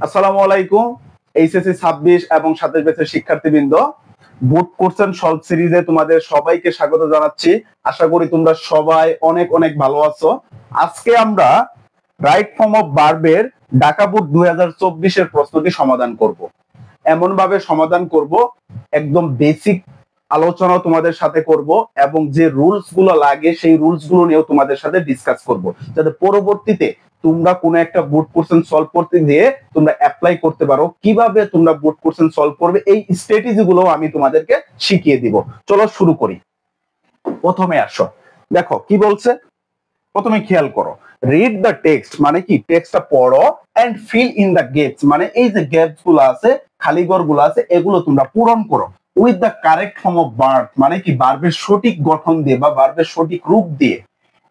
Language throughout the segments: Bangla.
আসসালামু আলাইকুম। এইচএসসি 26 এবং 27 ব্যাচের শিক্ষার্থীবৃন্দ, বুট কোর্স সলভ সিরিজে তোমাদের সবাইকে স্বাগত জানাচ্ছি। আশা করি তোমরা সবাই অনেক অনেক ভালো আছো। আজকে আমরা রাইট ফর্ম অফ ভার্বের ঢাকা বুট 2024 এর প্রশ্নটি সমাধান করব। এমন ভাবে সমাধান করব, একদম বেসিক আলোচনা তোমাদের সাথে করব এবং যে রুলস গুলো লাগে সেই রুলস গুলো নিয়েও তোমাদের সাথে ডিসকাস করব, যাতে পরবর্তীতে তোমরা কোনো একটা বুট কোশ্চেন সলভ করতে গিয়ে তোমরা অ্যাপ্লাই করতে পারো। কিভাবে তোমরা বুট কোশ্চেন সলভ করবে এই স্ট্র্যাটেজি গুলো আমি তোমাদেরকে শিখিয়ে দিব। চলো শুরু করি। প্রথমে আসো, দেখো কি বলছে। প্রথমে খেয়াল করো, রিড দ্য টেক্সট মানে কি, টেক্সটটা পড়ো, and fill in the gaps মানে এই যে গ্যাপস গুলো আছে, খালি ঘর গুলো আছে, এগুলো তোমরা পূরণ করো with the correct form of verb মানে কি, ভার্বের সঠিক গঠন দিয়ে বা ভার্বের সঠিক রূপ দিয়ে,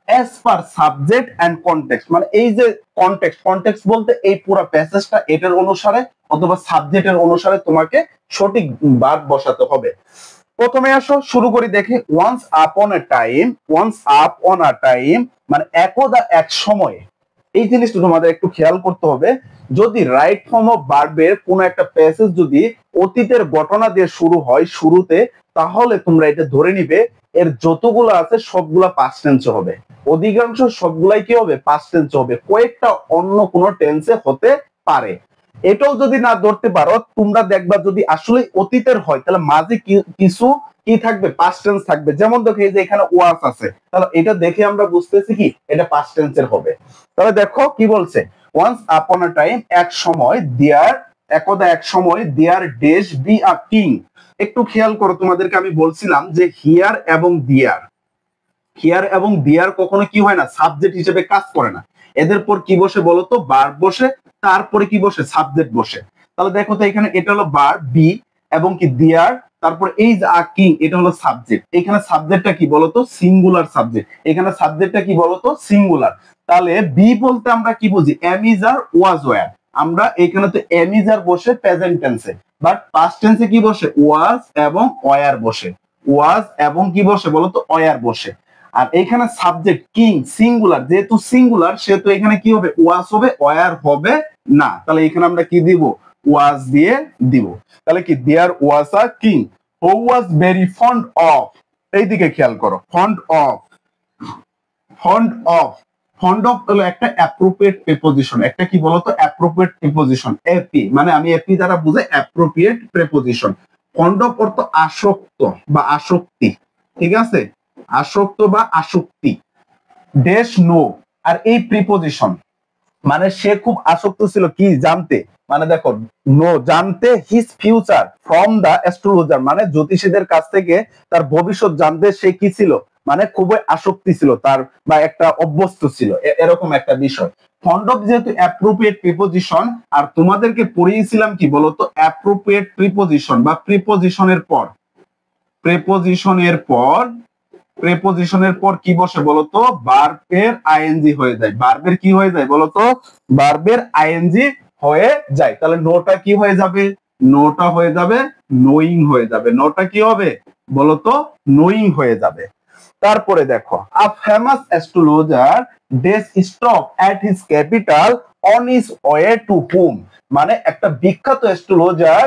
as per subject and context মানে এই যে কনটেক্সট বলতে এই পুরো প্যাসেজটা এটার অনুসারে অথবা সাবজেক্টের অনুসারে তোমাকে সঠিক ভার্ব বসাতে হবে। প্রথমে আসো, শুরু করি। দেখে ওয়ান্স আপন আ টাইম মানে একদা এক সময়ে। এই জিনিসটা তোমাদের একটু খেয়াল করতে হবে। যদি রাইট ফর্ম অফ ভার্বের কোন একটা প্যাসেজ যদি অতীতের ঘটনা দিয়ে শুরু হয় শুরুতে, তাহলে তোমরা এটা ধরে নিবে এর যতগুলো আছে সবগুলা পাস্ট টেন্সে হবে। অধিকাংশ সবগুলাই কি হবে, পাস্ট টেন্সে হবে। কয়েকটা অন্য কোনো টেন্সে হতে পারে। এটাও যদি না ধরতে পারো, তোমরা দেখবা যদি আসলে অতীতের হয় তাহলে মাঝে কিছু কি থাকবে, পাস্ট টেন্স থাকবে। যেমন দেখো এই যে এখানে ওয়াজ আছে, তাহলে এটা দেখে আমরা বুঝতেছি কি এটা পাস্ট টেন্সের হবে। তাহলে দেখো কি বলছে, ওয়ান্স আপন আ টাইম এক সময়, একদা এক সময়, their days be a king. একটু খেয়াল করো, তোমাদেরকে আমি বলছিলাম যে হিয়ার এবং দিয়ার কখনো কি হয় না, সাবজেক্ট হিসেবে কাজ করে না। এদের পর কি বসে বলতো, ভার্ব বসে, তারপরে কি বসে, সাবজেক্ট বসে। তাহলে দেখো তো এখানে এটা হলো ভার্ব বি এবং কি দিয়ার, তারপর এই যে আ কিং এটা হলো সাবজেক্ট। এখানে সাবজেক্টটা কি বলতো, সিঙ্গুলার সাবজেক্ট। এখানে সাবজেক্টটা কি বলতো, সিঙ্গুলার। তাহলে বি বলতে আমরা কি বুঝি, am is are was were. আমরা এখানে তো এম ইজ আর বসে প্রেজেন্ট টেন্সে, বাট পাস্ট টেন্সে কি বসে, ওয়াজ এবং ওয়্যার বসে। ওয়াজ এবং কি বসে বলতো, ওয়্যার বসে। আর এখানে সাবজেক্ট কিং সিঙ্গুলার, যেহেতু সিঙ্গুলার সেহেতু এখানে কি হবে, ওয়াজ হবে, ওয়্যার হবে না। তাহলে এখানে আমরা কি দিব, ওয়াজ দিয়ে দিব। তাহলে কি, there was a king who was very fond of. এইদিকে খেয়াল করো, ফন্ড অফ ফন্ড অফ হলো একটা অ্যাপ্রোপ্রিয়েট প্রিপোজিশন। একটা কি বলতো, অ্যাপ্রোপ্রিয়েট প্রিপোজিশন। এপি মানে আমি এপি দ্বারা বুঝাই অ্যাপ্রোপ্রিয়েট প্রিপোজিশন। ফন্ড অফ অর্থ আসক্ত বা আসক্তি, ঠিক আছে, আসক্ত বা আসক্তি। ড্যাশ নো, আর এই প্রিপোজিশন মানে সে খুব আসক্ত ছিল কি, জানতে। মানে দেখো, নো জানতে his future from the astrologer মানে জ্যোতিষীদের কাছ থেকে তার ভবিষ্যৎ জানতে সে কি ছিল, মানে খুবই আসক্তি ছিল তার, বা একটা অভ্যস্ত ছিল, এরকম একটা বিষয়। ফন্ড অফ যেহেতু অ্যাপ্রোপ্রিয়েট প্রিপোজিশন, আর তোমাদেরকে পড়িয়েছিলাম কি বলতো, অ্যাপ্রোপ্রিয়েট প্রিপোজিশন বা প্রিপোজিশনের পর কি বসে বলতো, ভার্বের আইএনজি হয়ে যায়। ভার্বের কি হয়ে যায় বলতো, ভার্বের আইএনজি হয়ে যায়। তাহলে নোটা কি হয়ে যাবে, নোটা হয়ে যাবে নোয়িং হয়ে যাবে। নোটা কি হবে বলতো, নোয়িং হয়ে যাবে। তারপরে দেখো, a famous astrologer does stop at his capital on his way to home মানে একটা বিখ্যাত অ্যাস্ট্রোলজার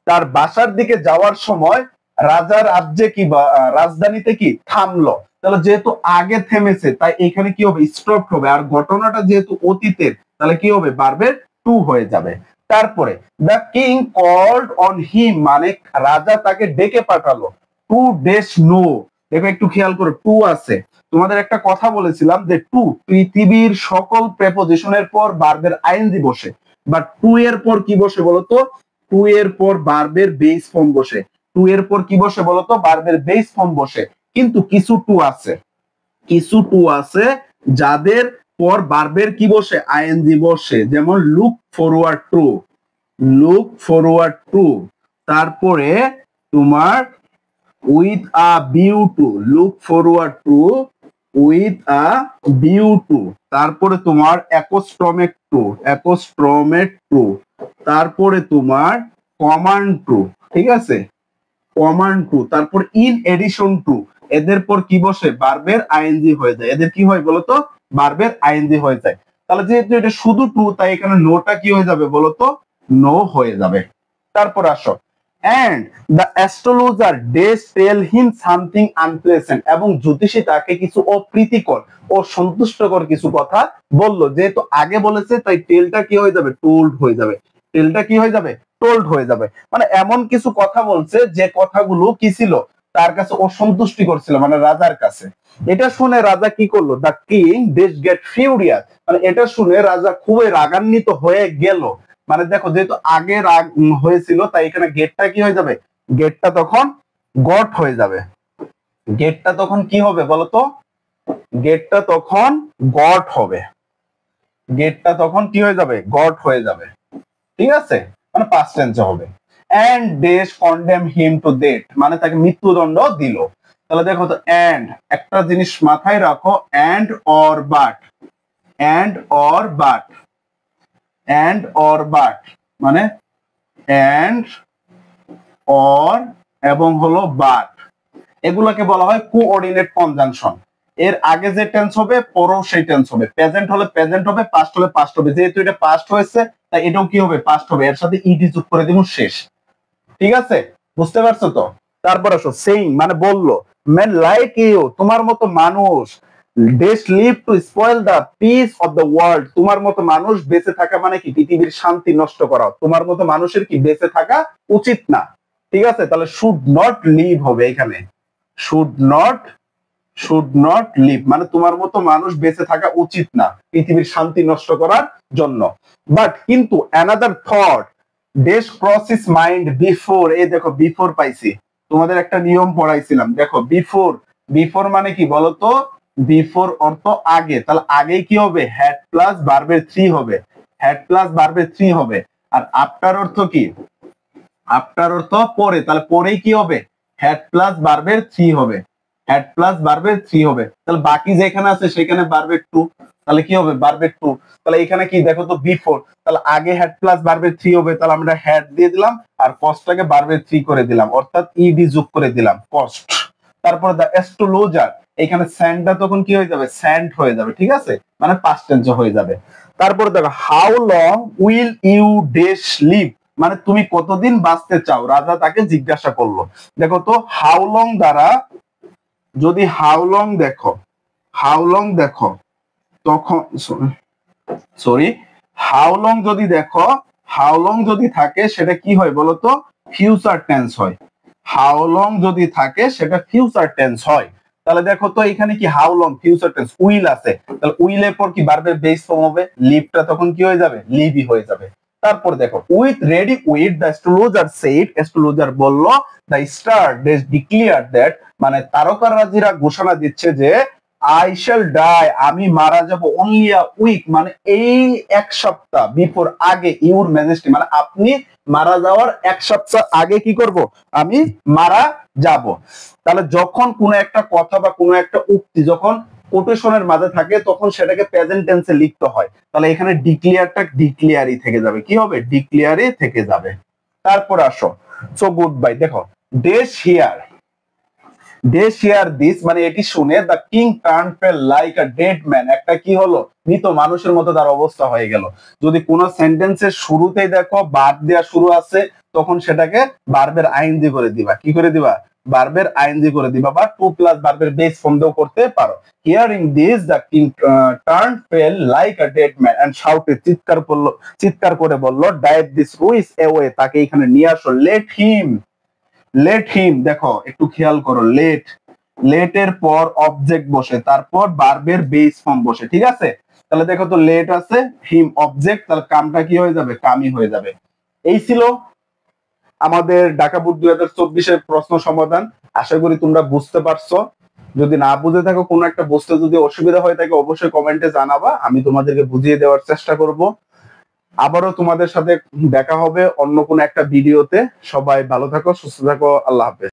তার বাসার দিকে যাওয়ার সময় রাজার রাজ্যে কি বা রাজধানীতে কি থামলো। তাহলে যেহেতু আগে থেমেছে তাই এখানে কি হবে, স্টপ হবে। আর ঘটনাটা যেহেতু অতীতের, তাহলে কি হবে, ভার্বের টু হয়ে যাবে। তারপরে the king called on him মানে রাজা তাকে ডেকে পাঠালো। টু ডেস নো, দেখো একটু খেয়াল করো, টু আছে। তোমাদের একটা কথা বলেছিলাম যে টু পৃথিবীর সকল প্রেপোজিশনের পর ভার্বের আইএনজি বসে, বাট টু এর পর কি বসে বলতো, টু এর পর ভার্বের বেস ফর্ম বসে। টু এর পর কি বসে বলতো, ভার্বের বেস ফর্ম বসে। কিন্তু কিছু টু আছে যাদের পর ভার্বের কি বসে, আইএনজি বসে। যেমন লুক ফরওয়ার্ড টু, তারপরে তোমার with a view to, look forward to with a view to, তারপরে তোমার অ্যাকোস্ট্রমেট টু, তারপরে তোমার কমান্ড টু, ঠিক আছে, কমান্ড টু, তারপর ইন এডিশন টু। এদের পর কি বসে, ভার্বের আইএনজি হয়ে যায়। এদের কি হয় বলতো, ভার্বের আইএনজি হয়ে যায়। তাহলে যেহেতু এটা শুধু ট্রু, তাই এখানে নোটা কি হয়ে যাবে বলতো? নো হয়ে যাবে। তারপর আসো, and the astrologer days tell him something unpleasant, এবং জ্যোতিষী তাকে কিছু অপ্রীতিকর ও সন্তুষ্টকর কিছু কথা বললো। যেহেতু আগে বলেছে তাই টেলটা কি হয়ে যাবে? টোল্ড হয়ে যাবে। টেলটা কি হয়ে যাবে? টোল্ড হয়ে যাবে। মানে এমন কিছু কথা বলছে যে কথাগুলো কি ছিল? তার কাছে অসন্তুষ্টিকর ছিল, মানে রাজার কাছে। এটা শুনে রাজা কি করলো? The king did get furious, মানে এটা শুনে রাজা খুবই রাগান্বিত হয়ে গেল। মানে দেখো, যেহেতু আগে রাগ হয়েছিল, তাই এখানে গেটটা কি হয়ে যাবে? গেটটা তখন গট হয়ে যাবে। গেটটা তখন কি হবে বলতো? গেটটা তখন গট হবে। গেটটা তখন কি হয়ে যাবে? গট হয়ে যাবে। ঠিক আছে, মানে পাস্ট টেন্সে হবে। এন্ড দেশ কন্ডেম হিম টু ডেথ, মানে তাকে মৃত্যুদণ্ড দিল। তাহলে দেখো তো, এন্ড একটা জিনিস মাথায় রাখো, and or but, and or but, and or but মানে এন্ড অর এবং হলো বাট, এগুলোকে বলা হয় কোঅর্ডিনেট কনজাংশন। এর আগে যে টেন্স হবে পরেও সেই টেন্স হবে। প্রেজেন্ট হলে প্রেজেন্ট হবে, পাস্ট হলে পাস্ট হবে। যেহেতু এটা পাস্ট হয়েছে তাই এটাও কি হবে? পাস্ট হবে। এর সাথে ইডি যোগ করে দিব, শেষ। ঠিক আছে, বুঝতে পারছো তো? তারপর আসো, সেইং মানে বললো, ম্যান লাইক ইউ, তোমার মতো মানুষ, দেশ live to spoil the peace of the world, তোমার মতো মানুষ বেঁচে থাকা মানে কি? পৃথিবীর শান্তি নষ্ট করা। তোমার মতো মানুষের কি বেঁচে থাকা উচিত না। ঠিক আছে, তাহলে শুড নট লিভ হবে এখানে। শুড নট লিভ মানে তোমার মতো মানুষ বেঁচে থাকা উচিত না পৃথিবীর শান্তি নষ্ট করার জন্য। বাট কিন্তু অ্যানাদার থট ডেস ক্রস হিজ মাইন্ড বিফোর, এই দেখো বিফোর পাইছি, তোমাদের একটা নিয়ম পড়াইছিলাম। দেখো বিফোর, বিফোর মানে কি বলতো? বিফোর অর্থ আগে, তাহলে আগে কি হবে? হ্যাড প্লাস ভার্বের থ্রি হবে। হ্যাড প্লাস ভার্বের থ্রি হবে। আর আফটার অর্থ কি? আফটার অর্থ পরে, তাহলে পরেই কি হবে? হ্যাড প্লাস ভার্বের থ্রি হবে। হ্যাড প্লাস ভার্বের থ্রি হবে। তাহলে বাকি যেখানে আছে সেখানে ভার্বের টু, তাহলে কি হবে? ভার্বের টু। তাহলে এখানে কি দেখো তো, বিফোর, তাহলে আগে হ্যাড প্লাস ভার্বের থ্রি হবে, তাহলে আমরা হ্যাড দিয়ে দিলাম আর কস্টটাকে ভার্বের থ্রি করে দিলাম, অর্থাৎ ইডি যোগ করে দিলাম, কস্ট। তারপর দ্য অ্যাস্ট্রোলজার, এখানে স্যান্ডটা তখন কি হয়ে যাবে? স্যান্ড হয়ে যাবে। ঠিক আছে, মানে পাস্ট টেন্সে হয়ে যাবে। তারপর দেখো, how long will you does live, মানে তুমি কতদিন বাঁচতে চাও? রাজা তাকে জিজ্ঞাসা করলো। দেখো তো, হাউ লং দ্বারা যদি হাউ লং দেখো তখন সরি, হাউ লং যদি দেখো, হাউ লং যদি থাকে সেটা কি হয় বলতো? ফিউচার টেন্স হয়। হাউ লং যদি থাকে সেটা ফিউচার টেন্স হয়। তাহলে দেখো তো, এখানে কি how long future tense, will আছে, তাহলে উইলের পর কি ভার্বের বেস ফর্ম হবে? লিভটা তখন কি হয়ে যাবে? লিভই হয়ে যাবে। তারপর দেখো, with ready with the astrologer said, astrologer বলল, the star days declare that, মানে তারকারাজিরা ঘোষণা দিচ্ছে যে, আই শ্যাল ডাই, আমি মারা যাব, অনলি আ উইক মানে এই এক সপ্তাহ, বিফোর আগে, ইউর ম্যাজেস্টি মানে আপনি মারা যাওয়ার এক সপ্তাহ আগে কি করব? আমি মারা যাব। তাহলে যখন কোনো একটা কথা বা কোনো একটা উক্তি যখন কোটেশনের মাঝে থাকে তখন সেটাকে প্রেজেন্ট টেন্সে লিখতে হয়। তাহলে এখানে ডিক্লেয়ারটা ডিক্লেয়ারই থেকে যাবে। কি হবে? ডিক্লেয়ারই থেকে যাবে। তারপর আসো, সো গুড বাই। দেখো, ডেস হিয়ার, দে শেয়ার দিস মানে এটি শুনে the king turn fell like a dead man, একটা কি হলো? মৃত মানুষের মতো তার অবস্থা হয়ে গেল। যদি কোন সেন্টেন্সের শুরুতেই দেখো ভার্ব দেওয়া শুরু আছে, তখন সেটাকে ভার্বের আইএনজি করে দিবা। কি করে দিবা? ভার্বের আইএনজি করে দিবা, বা টু প্লাস ভার্বের বেস ফর্ম দিয়েও করতে পারো। Hearing this the king turn fell like a dead man and shouted, চিৎকার করে বলল, ডাইভ দিস রুইস অ্যাওয়ে, তাকে এখানে নিয়ে আসো। লেট হিম দেখো একটু খেয়াল করো, লেট এর পর অবজেক্ট বসে, তারপর ভার্বের বেস ফর্ম বসে। ঠিক আছে, তাহলে দেখো তো, লেট আছে, হিম অবজেক্ট, তাহলে কামটা কি হয়ে যাবে? কামই হয়ে যাবে। এই ছিল আমাদের ঢাকা বোর্ড 2024 এর প্রশ্ন সমাধান। আশা করি তোমরা বুঝতে পারছো। যদি না বুঝে থাকো, কোনো একটা বুঝতে যদি অসুবিধা হয়ে থাকে, অবশ্যই কমেন্টে জানাবা, আমি তোমাদেরকে বুঝিয়ে দেওয়ার চেষ্টা করব। আবারও তোমাদের সাথে দেখা হবে অন্য কোনো একটা ভিডিওতে। সবাই ভালো থাকো, সুস্থ থাকো, আল্লাহ হাফেজ।